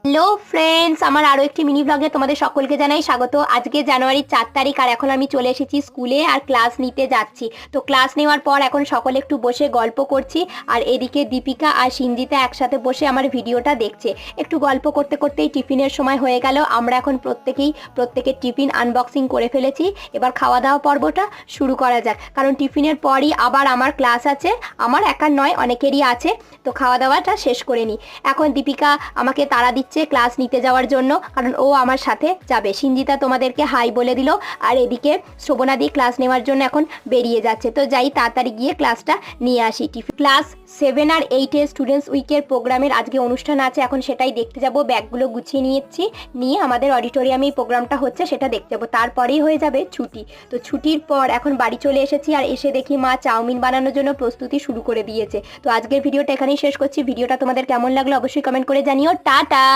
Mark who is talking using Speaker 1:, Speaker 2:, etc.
Speaker 1: Hello friends, আমার আরও একটি মিনি ব্লগে তোমাদের সকলকে জানাই স্বাগত। আজকে জানুয়ারির 4 তারিখ আর এখন আমি চলে এসেছি স্কুলে আর ক্লাস নিতে যাচ্ছি। তো ক্লাস নেওয়ার পর এখন সকলে একটু বসে গল্প করছি আর এদিকে দীপিকা আর সিঞ্জিতা একসাথে বসে আমার ভিডিওটা দেখছে। একটু গল্প করতে করতেই টিফিনের সময় হয়ে গেল। আমরা এখন প্রত্যেকের টিফিন আনবক্সিং করে ফেলেছি। এবার খাওয়া দাওয়া পর্বটা শুরু করা যাক, কারণ টিফিনের পরই আবার আমার ক্লাস আছে। আমার একার নয়, অনেকেরই আছে। তো খাওয়া দাওয়াটা শেষ করে নিই। এখন দীপিকা আমাকে তাড়া দিচ্ছে ক্লাস নিতে যাওয়ার জন্য, কারণ ও আমার সাথে যাবে। সিঞ্জিতা তোমাদেরকে হাই বলে দিল আর এদিকে শোভনাদি ক্লাস নেওয়ার জন্য এখন বেরিয়ে যাচ্ছে। তো যাই তাড়াতাড়ি গিয়ে ক্লাসটা নিয়ে আসি। ক্লাস 7 আর 8 স্টুডেন্টস উইকের প্রোগ্রামের আজকে অনুষ্ঠান আছে, এখন সেটাই দেখতে যাব। ব্যাগগুলো গুছিয়ে নিয়েছি, নিয়ে আমাদের অডিটোরিয়ামে এই প্রোগ্রামটা হচ্ছে সেটা দেখতে যাবো। তারপরেই হয়ে যাবে ছুটি। তো ছুটির পর এখন বাড়ি চলে এসেছি আর এসে দেখি মা চাউমিন বানানোর জন্য প্রস্তুতি শুরু করে দিয়েছে। তো আজকের ভিডিওটা এখানেই শেষ করছি। ভিডিওটা তোমাদের কেমন লাগলো অবশ্যই কমেন্ট করে জানিও। টাটা।